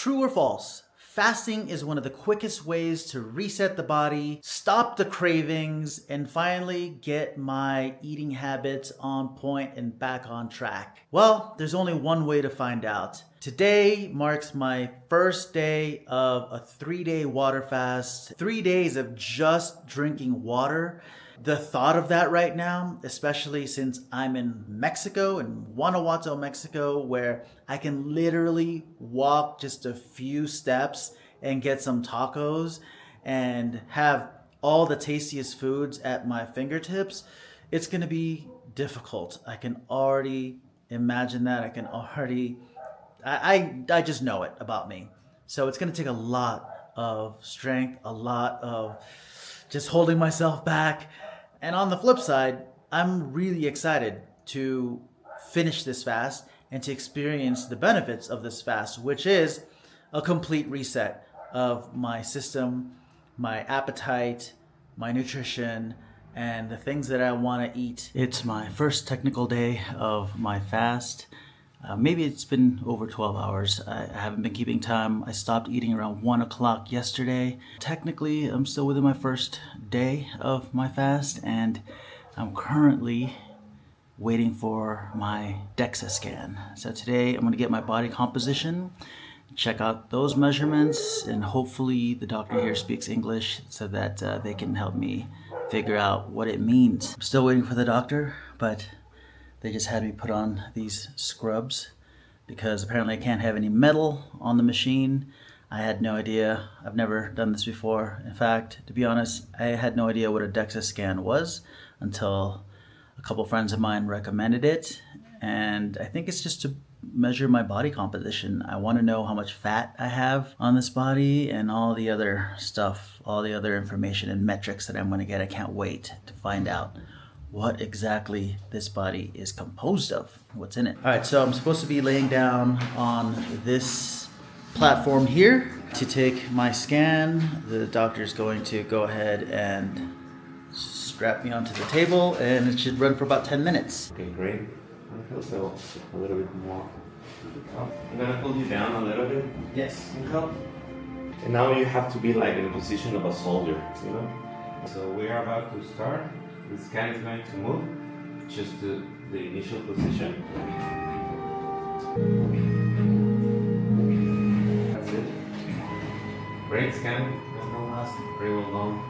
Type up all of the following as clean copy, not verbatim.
True or false? Fasting is one of the quickest ways to reset the body, stop the cravings, and finally get my eating habits on point and back on track. Well, there's only one way to find out. Today marks my first day of a 3-day water fast, 3 days of just drinking water. The thought of that right now, especially since I'm in Mexico, in Guanajuato, Mexico, where I can literally walk just a few steps and get some tacos and have all the tastiest foods at my fingertips, it's gonna be difficult. I can already imagine that. I just know it about me. So it's gonna take a lot of strength, a lot of just holding myself back. And on the flip side, I'm really excited to finish this fast and to experience the benefits of this fast, which is a complete reset of my system, my appetite, my nutrition, and the things that I want to eat. It's my first technical day of my fast. Maybe it's been over 12 hours. I haven't been keeping time. I stopped eating around 1 o'clock yesterday. Technically, I'm still within my first day of my fast, and I'm currently waiting for my Dexa scan. So today I'm gonna get my body composition, check out those measurements, and hopefully the doctor here speaks English so that they can help me figure out what it means. I'm still waiting for the doctor, but they just had me put on these scrubs because apparently I can't have any metal on the machine. I had no idea. I've never done this before. In fact, to be honest, I had no idea what a Dexa scan was until a couple friends of mine recommended it. And I think it's just to measure my body composition. I want to know how much fat I have on this body and all the other stuff, all the other information and metrics that I'm going to get. I can't wait to find out what exactly this body is composed of, what's in it. All right, so I'm supposed to be laying down on this platform here to take my scan. The doctor's going to go ahead and strap me onto the table, and it should run for about 10 minutes. Okay, great. So a little bit more. I'm gonna pull you down a little bit. Yes. And now you have to be like in the position of a soldier, you know? So we are about to start. The scan is going to move, just to the initial position. That's it. Great scan. Very well done.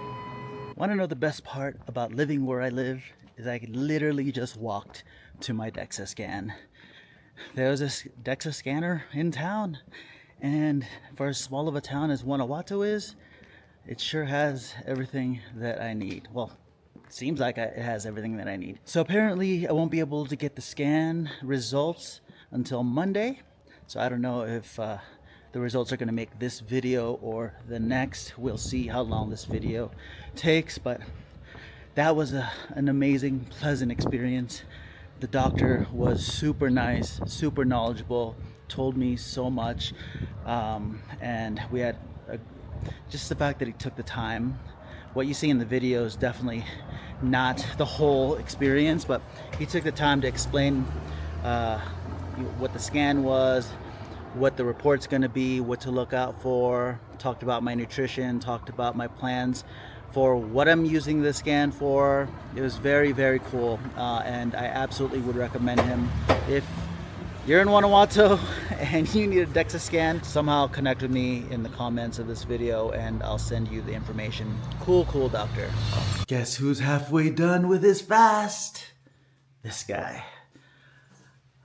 Want to know the best part about living where I live? Is I literally just walked to my Dexa scan. There was this Dexa scanner in town, and for as small of a town as Guanajuato is, it sure has everything that I need. Well, seems like it has everything that I need. So apparently I won't be able to get the scan results until Monday. So I don't know if the results are going to make this video or the next. We'll see how long this video takes, but that was an amazing, pleasant experience. The doctor was super nice, super knowledgeable, told me so much, and we had just the fact that he took the time. What you see in the video is definitely not the whole experience, but he took the time to explain what the scan was, what the report's going to be, what to look out for, talked about my nutrition, talked about my plans for what I'm using the scan for. It was very, very cool, and I absolutely would recommend him. If you're in Guanajuato and you need a Dexa scan, somehow connect with me in the comments of this video and I'll send you the information. Cool doctor. Guess who's halfway done with his fast? This guy.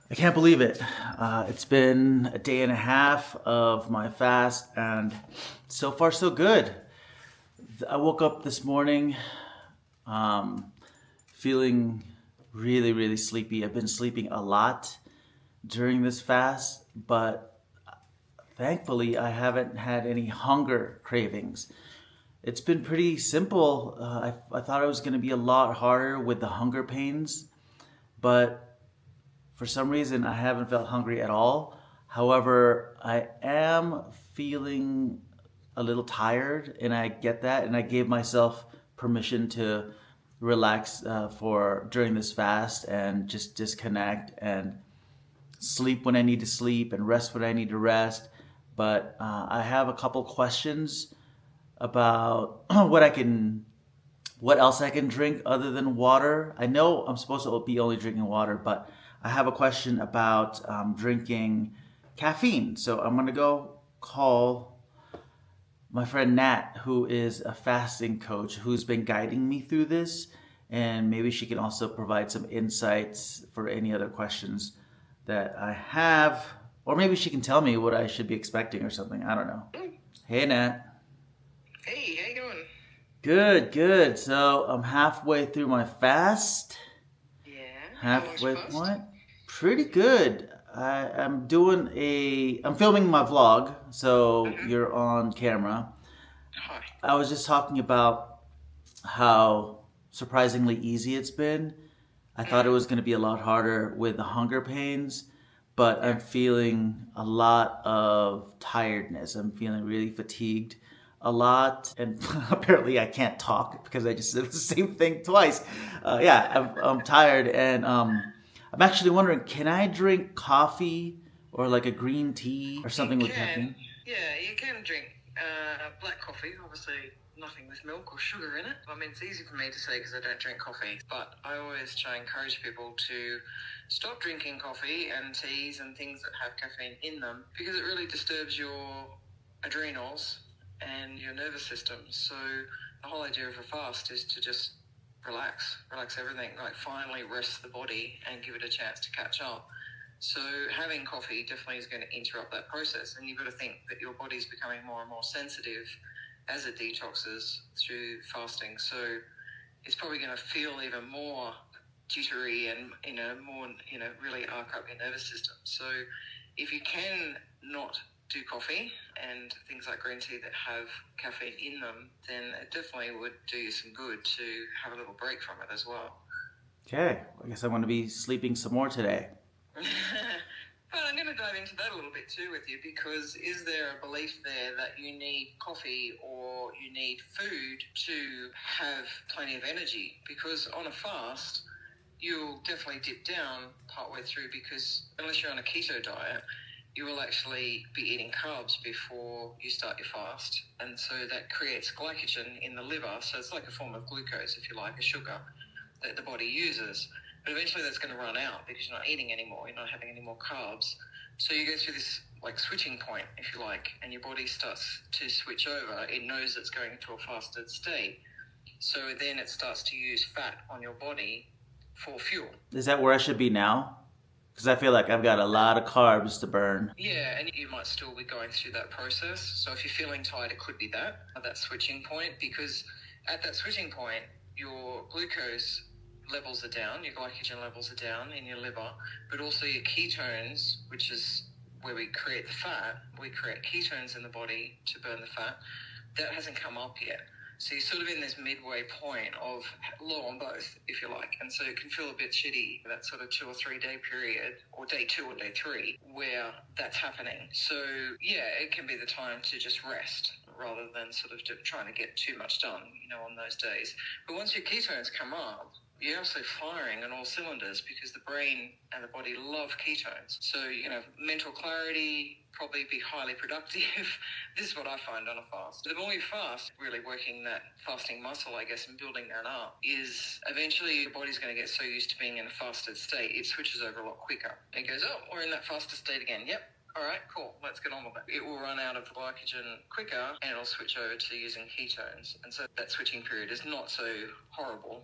I can't believe it. It's been a day and a half of my fast, and so far so good. I woke up this morning feeling really, really sleepy. I've been sleeping a lot during this fast, but thankfully I haven't had any hunger cravings. It's been pretty simple. I thought it was going to be a lot harder with the hunger pains, but for some reason I haven't felt hungry at all. However, I am feeling a little tired, and I get that, and I gave myself permission to relax during this fast and just disconnect and sleep when I need to sleep and rest when I need to rest. but I have a couple questions about what else I can drink other than water. I know I'm supposed to be only drinking water, but I have a question about drinking caffeine. So I'm gonna go call my friend Nat, who is a fasting coach, who's been guiding me through this, and maybe she can also provide some insights for any other questions that I have, or maybe she can tell me what I should be expecting or something. I don't know. Hey, Nat. Hey, how you going? Good, good. So I'm halfway through my fast. Yeah. How long's Halfway your fast? point. Pretty good. I'm filming my vlog, so Mm-hmm. you're on camera. Hi. I was just talking about how surprisingly easy it's been. I thought it Mm. was going to be a lot harder with the hunger pains, but Yeah. I'm feeling a lot of tiredness. I'm feeling really fatigued a lot, and apparently I can't talk because I just said the same thing twice. I'm tired, and I'm actually wondering, can I drink coffee or like a green tea or You something with can. caffeine? Yeah, you can drink black coffee. Obviously, nothing with milk or sugar in it. I mean, it's easy for me to say because I don't drink coffee, but I always try and encourage people to stop drinking coffee and teas and things that have caffeine in them because it really disturbs your adrenals and your nervous system. So the whole idea of a fast is to just relax everything, like finally rest the body and give it a chance to catch up. So having coffee definitely is going to interrupt that process, and you've got to think that your body's becoming more and more sensitive as it detoxes through fasting. So it's probably going to feel even more jittery and more really arc up your nervous system. So if you can not do coffee and things like green tea that have caffeine in them, then it definitely would do you some good to have a little break from it as well. Okay, I guess I'm going to be sleeping some more today. But I'm going to dive into that a little bit too with you, because is there a belief there that you need coffee or you need food to have plenty of energy? Because on a fast, you'll definitely dip down partway through, because unless you're on a keto diet, you will actually be eating carbs before you start your fast. And so that creates glycogen in the liver. So it's like a form of glucose, if you like, a sugar that the body uses. But eventually that's going to run out because you're not eating anymore, you're not having any more carbs. So you go through this like switching point, if you like, and your body starts to switch over. It knows it's going into a fasted state. So then it starts to use fat on your body for fuel. Is that where I should be now? Because I feel like I've got a lot of carbs to burn. Yeah, and you might still be going through that process. So if you're feeling tired, it could be that switching point, because at that switching point, your glucose levels are down, your glycogen levels are down in your liver, but also your ketones, which is where we create the fat, we create ketones in the body to burn the fat, that hasn't come up yet. So you're sort of in this midway point of low on both, if you like. And so it can feel a bit shitty, that sort of 2 or 3 day period, or day 2 or day 3, where that's happening. So yeah, it can be the time to just rest rather than sort of trying to get too much done, on those days. But once your ketones come up, you're also firing on all cylinders, because the brain and the body love ketones. So, mental clarity, probably be highly productive. This is what I find on a fast. The more you fast, really working that fasting muscle, I guess, and building that up, is eventually your body's going to get so used to being in a fasted state, it switches over a lot quicker. It goes, oh, we're in that fasted state again. Yep. All right, cool. Let's get on with it. It will run out of glycogen quicker, and it'll switch over to using ketones. And so that switching period is not so horrible.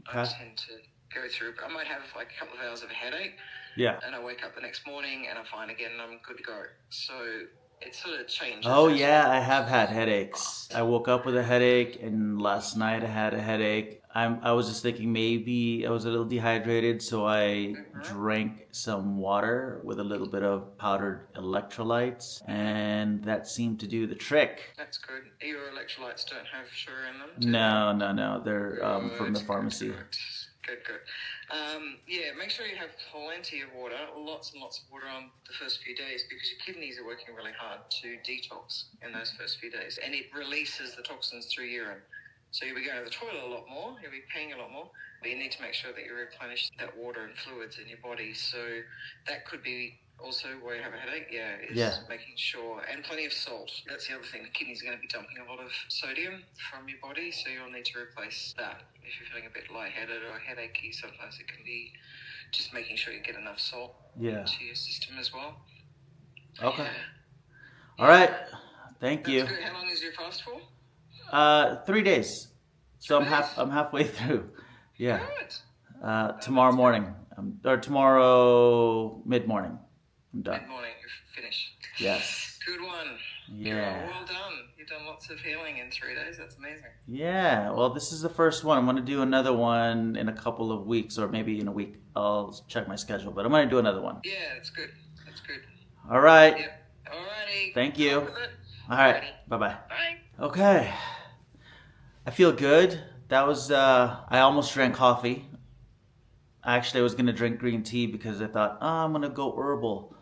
I tend to go through. I might have like a couple of hours of a headache. Yeah. And I wake up the next morning and I'm fine again and I'm good to go. So it sort of changes. Oh yeah, I have had headaches. I woke up with a headache, and last night I had a headache. I was just thinking maybe I was a little dehydrated, so I drank some water with a little bit of powdered electrolytes, and that seemed to do the trick. That's good. Your electrolytes don't have sugar in them? Do No. They're from the pharmacy. Good. Yeah, make sure you have plenty of water, lots and lots of water on the first few days, because your kidneys are working really hard to detox in those first few days, and it releases the toxins through urine. So you'll be going to the toilet a lot more, you'll be peeing a lot more, but you need to make sure that you replenish that water and fluids in your body. So that could be also why you have a headache, is Yeah. making sure, and plenty of salt. That's the other thing. The kidneys are going to be dumping a lot of sodium from your body, so you'll need to replace that. If you're feeling a bit lightheaded or headachy, sometimes it can be just making sure you get enough salt into your system as well. Okay. Yeah. All right. Thank That's you. good. How long is your fast for? 3 days. So I'm 3 days? I'm halfway through. Yeah. Good. Tomorrow morning, or tomorrow mid-morning, I'm done. Mid-morning, you're finished. Yes. Good one. Yeah. Good. Well done. You've done lots of healing in 3 days. That's amazing. Yeah. Well, this is the first one. I'm going to do another one in a couple of weeks, or maybe in a week. I'll check my schedule, but I'm going to do another one. Yeah, that's good. That's good. All right. Yep. Alrighty. Thank you. Good luck with it. All right. Alrighty. Bye-bye. Bye. Okay. I feel good. That was, I almost drank coffee. Actually, I was going to drink green tea because I thought, I'm going to go herbal.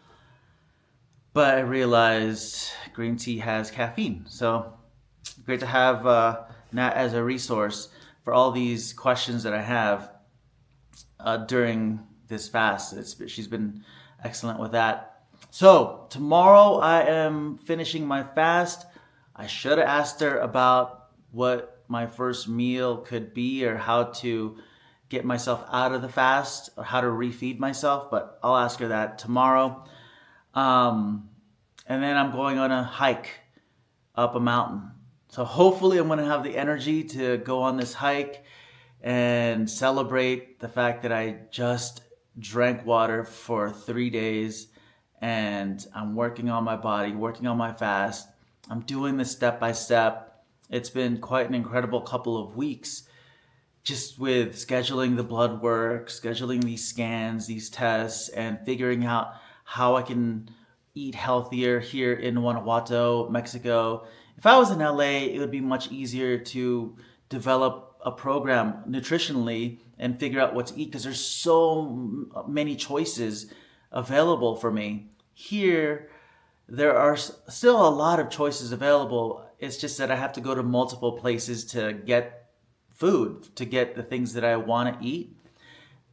But I realized green tea has caffeine. So great to have Nat as a resource for all these questions that I have during this fast. She's been excellent with that. So tomorrow I am finishing my fast. I should have asked her about what my first meal could be or how to get myself out of the fast or how to refeed myself, but I'll ask her that tomorrow. And then I'm going on a hike up a mountain. So hopefully I'm going to have the energy to go on this hike and celebrate the fact that I just drank water for 3 days and I'm working on my body, working on my fast. I'm doing this step by step. It's been quite an incredible couple of weeks just with scheduling the blood work, scheduling these scans, these tests, and figuring out how I can eat healthier here in Guanajuato, Mexico. If I was in LA, it would be much easier to develop a program nutritionally and figure out what to eat because there's so many choices available for me. Here, there are still a lot of choices available. It's just that I have to go to multiple places to get food, to get the things that I want to eat.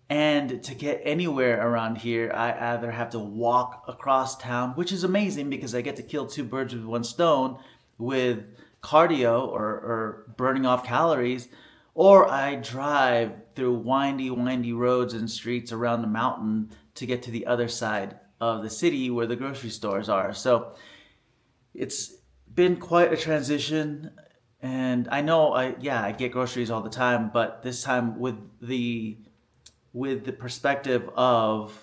And to get anywhere around here, I either have to walk across town, which is amazing because I get to kill 2 birds with 1 stone with cardio or burning off calories, or I drive through windy roads and streets around the mountain to get to the other side of the city where the grocery stores are. So it's been quite a transition. And I know I get groceries all the time, but this time with the perspective of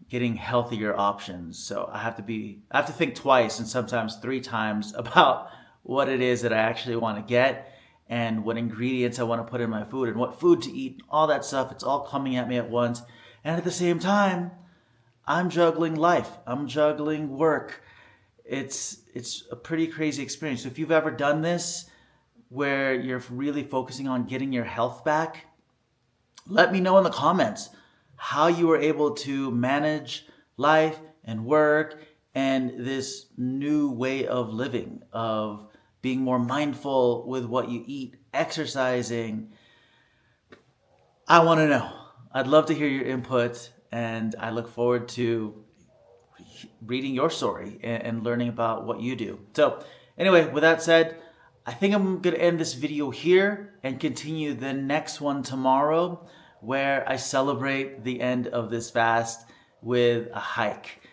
getting healthier options. So I have to think twice and sometimes 3 times about what it is that I actually want to get and what ingredients I want to put in my food and what food to eat, all that stuff. It's all coming at me at once. And at the same time, I'm juggling life. I'm juggling work. It's a pretty crazy experience. So if you've ever done this where you're really focusing on getting your health back, let me know in the comments how you were able to manage life and work and this new way of living, of being more mindful with what you eat, exercising. I want to know. I'd love to hear your input, and I look forward to reading your story and learning about what you do. So anyway, with that said, I think I'm going to end this video here and continue the next one tomorrow where I celebrate the end of this fast with a hike.